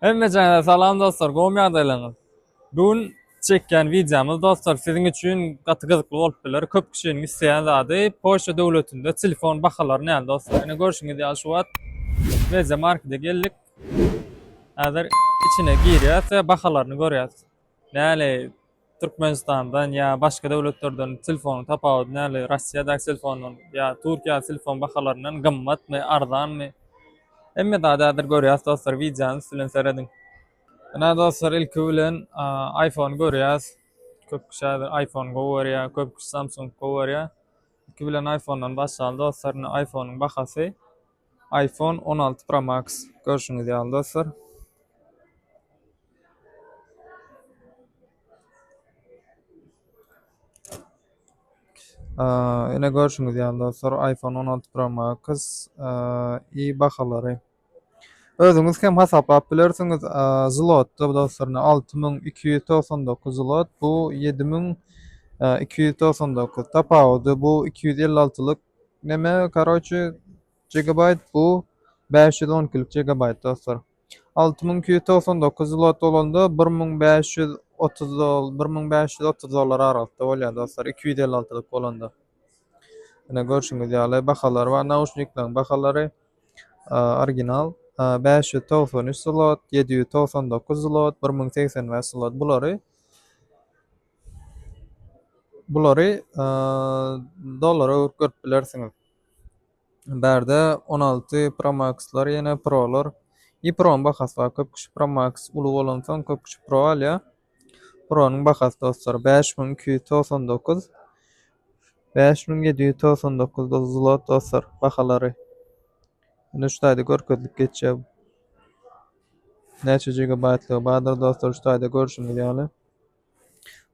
Emmecene salam dostlar, gowy ýagdaýlaryňyz. Bugün çekýän videomyz dostlar siziň üçin gaty gyzykly bolup biler. Köp kişiniň isleýän zady Polşa döwletinde telefon bahalaryny näme dostlar. Ene görşüňiz ýa şu wagt Meze markete geldik. Häzir içine girýäs we bahalaryny görýäs. Näle Türkmenistandan ýa başga döwletlerden telefon tapawdy, näle Russiýada telefondan ýa Türkiýa telefon bahalarynyň gymmatmy, arzanmy? Emme daha häzir görýäs dostlar videony silen seredin. Ana dostlar ilk bilen iPhone görýäs. Köp kişi iPhone görýär, köp kişi Samsung görýär. İlk bilen iPhone'dan başlaýan dostlar, iPhone'un bahasy iPhone 16 Pro Max. Görüşüňiz ýaly dostlar. Ene görüşüňiz ýaly dostlar, iPhone 16 Pro Max iyi bahalary. Özüňiz hem hasaplap bilersiňiz, zlotda dostlar 6299 zlot, bu 7299 tapawdy, bu 256-lyk neme karoçy gigabyte, bu 512-lik gigabyte dostlar. 6299 zlot bolanda 1530 dollar aralykda bolýar dostlar, 256-lyk bolanda. Ene görüşüňiz ýaly bahalar we nauşniklaryň bahalary original 593 zlot, 799 zlot, 1085 zlot bulary dollara görüp bilersiňiz. Berde 16 Pro Max'lar ýene Pro'lar. Pro'nun bahasy köp kişi Pro Max ulu bolansoň köp kişi Pro alýar. Pro'nun bahasy dostlar 5299, 5799 zlot dostlar bahalary. Ene şu taýda görkezlik geçýär. Näçe gigabaytlyk badyr dostlar şu taýda görüşüňiz ýaly.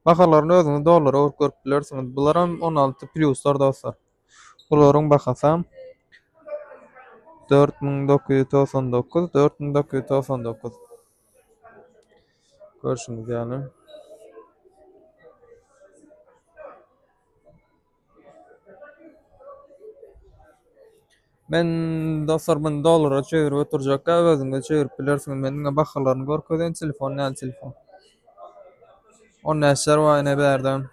Bahalaryny özüňiz dollara görüp bilersiňiz. Bularam 16 pluslar dostlar. Bularyň bahasy 4999 görüşüňiz ýaly. Men dostlar bunu dollara çevirip oturjakka özüňiz çevirip bilersiňiz. Meniň bahalaryny görkezýän telefon näme telefon. 10 näşer we ene berden.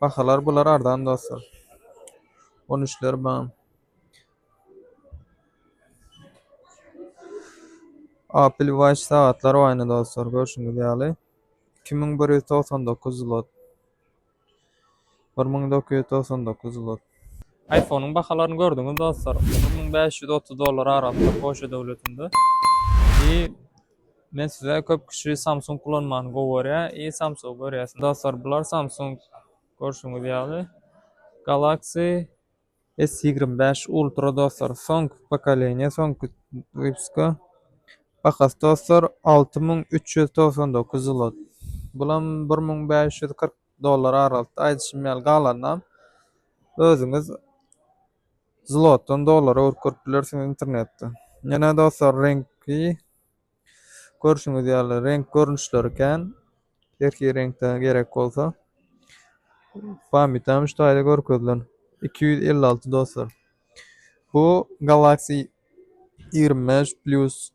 Bahalar bular ardan dostlar. 13'ler bam. Apple Watch saatlar aynı dostlar görüşüňiz ýaly. 2199 zlot. 1999 zlot. iPhone'un bahalaryny gördüňiz dostlar. 1530 dollar aralykda Polşa döwletinde. Men size köp kişi Samsung kullanmany gowarýar. Samsung görýäsiň dostlar, bular Samsung görüşüňiz ýaly. Galaxy S25 Ultra dostlar, soňky pokoleniýa, soňky wypska. Bahasy dostlar 6399 zlot. Bulam 1540 dollar aralykda aýdyşym ýaly galanam. Özüňiz zlotdan dollara görüp bilersiňiz internetde. Ýene dostlar renkli görüşüňiz ýaly renk görnüşleriken derki renkde gerek bolsa pamitam şu taýda görkezlen 256 dostlar. Bu Galaxy 25 Plus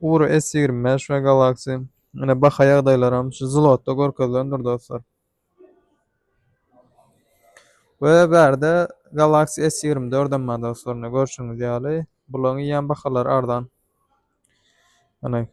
Ur S25 we Galaxy ene baha ýagdaýlaram şu zlotda görkezlendir dostlar. We berde Galaxy S24'den ma dostlar görüşüňiz ýaly. Bularyň ýan bahalary ardan. Ana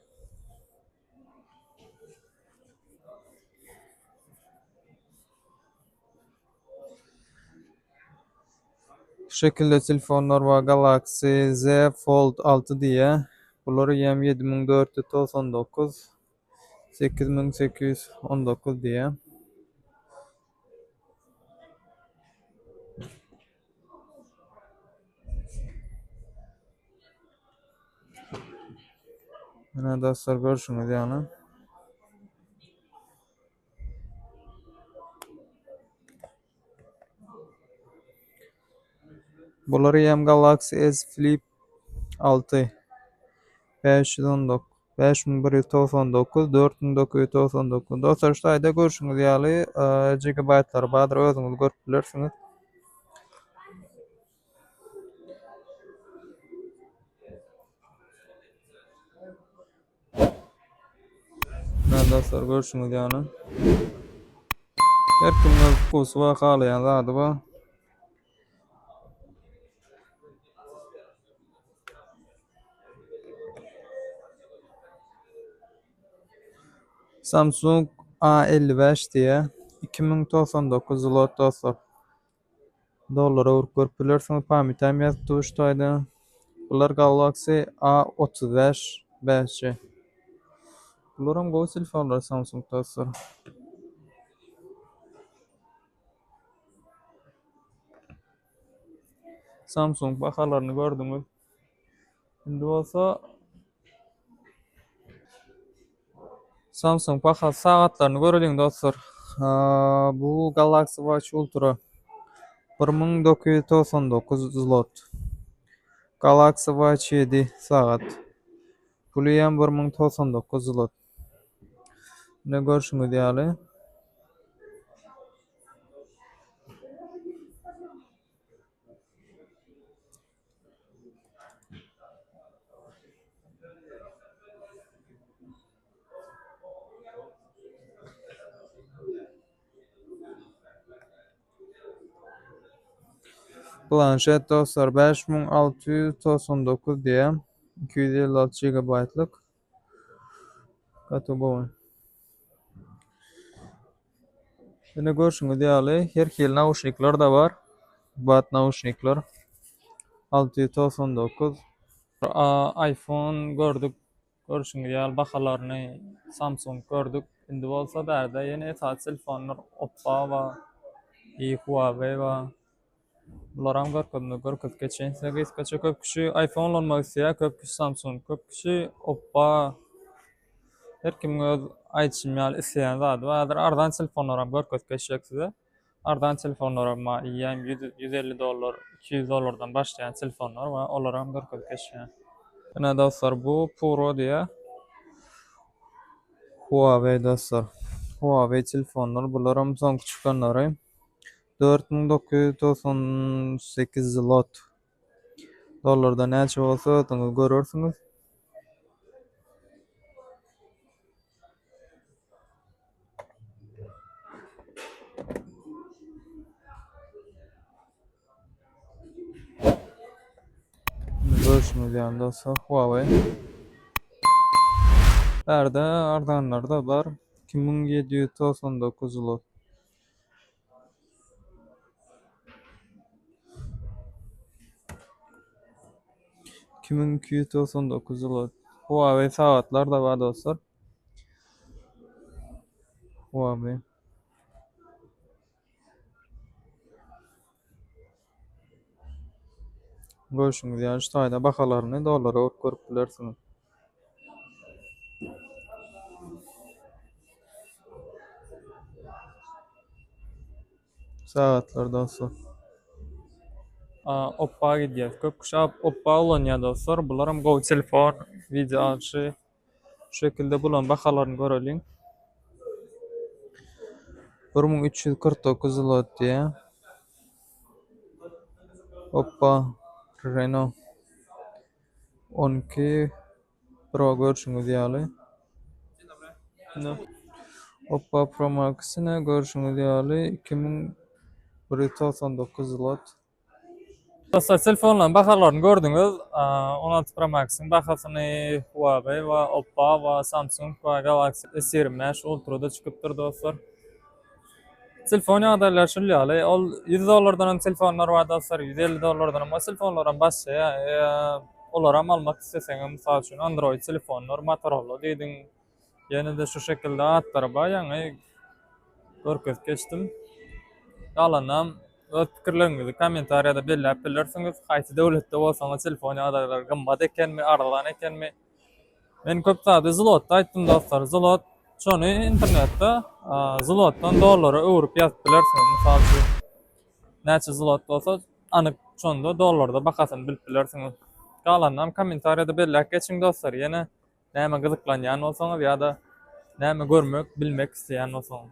şu şekilde telefonlar var, Galaxy Z Fold 6 diye. Bulary ýem 7499, 8819 diye. Mana dostlar görüşüňiz ýaly. Bulary ýem Galaxy S Flip 6 519 5199 4999 dostlar şu taýda görüşüňiz ýaly gigabaytlar badyr özüňiz görüp bilersiňiz. Ben dostlar görüşürüz yani. Her kimden kusu va qalayan zady bu. Samsung A55 diye 2099 zlot dostlar. Dollara urup görüp bilersiňiz, pamitäm ýazyp duruşdaýdy. Bular Galaxy A35 5G. Bularam gowy telefonlar Samsung dostlar. Samsung bahalaryny gördüňiz. Indi bolsa Samsung baha sagatlaryny görelim dostlar. Bu Galaxy Watch Ultra 1999 zlot. Galaxy Watch 7 sagat. Bulyam 1099 zlot. Ne görüşüňiz ýaly? Planshet dostlar 5699 diye 256 GB'lık kategori. Yine görüşüňiz ýaly her hil nauşnikler da var. Bat nauşnikler 699. iPhone gördük. Görüşüňiz ýaly bahalaryny Samsung gördük. Indi bolsa bärde ýene etat telefonlar Oppo we Huawei we Loram görkezip geçen. Segis köp kişi iPhone almak isleýär, köp kişi Samsung, köp kişi Oppo. Her kim öz aýtşym isleýän zady. Häzir ardan telefonlaram görkezip geçjek size. Ardan telefonlaram ýa-ni $150, $200 başlayan telefonlar we olaram görkezip geçýär. Ene dostlar bu Pro diye Huawei dostlar. Huawei telefonlar bularam soňky çykanlary 4998 zlot. Dollarda näçe bolsa öňe görürsiňiz. Görüşüňiz ýaly dostlar Huawei. Bärde ardanlar da bar 2799 zlot. 2299 zlot. Huawei sagatlar da bar dostlar. Huawei. Görüşüňiz ýaly şaýda bahalaryny dollara urup görüp bilersiňiz. Sagatlar dostlar. Oppa gidýär. Köp kişi Oppa ulanýar dostlar. Bularam gowy telefon, video alşy. Şu şekilde bulan bahalaryny görelim. 1349 zlot diye. Oppa Reno 12 Pro görüşüňiz ýaly. Oppa Pro Max'ine görüşüňiz ýaly 2199 zlot. Dostlar telefonlaryň bahalaryny gördüňiz. 16 Pro Max'ın bahasyny Huawei we Oppo we Samsung we Galaxy S25 Ultra'da çykypdyr dostlar. Telefon ýagdaýlary şol ýaly, ol $100 telefonlar bar dostlar, $150 o telefonlaram başlaýar. Olaram almak isteseňiz, mysal üçin Android telefonlar, Motorola diýdiň. Ýene de şu şekilde atlar bar, ýa-ni görkezip geçdim. Galanam öz pikirleriňizi kommentariýada belläp bilersiňiz. Haýsy döwletde bolsaňyz telefon ýagdaýlary gymmat ekenmi, arzalan ekenmi? Men köp sady zlotda aýtdym dostlar. Zlot şonu internetde zlotdan dollara öwürüp ýazyp bilersiňiz. Mysal üçin näçe zlot bolsa anyk şonda dollarda bahasyny bilip bilersiňiz. Galanam kommentariýada belläp geçiň dostlar. Ýene näme gyzyklanýan bolsaňyz ýa-da näme görmek, bilmek isleýän bolsaňyz.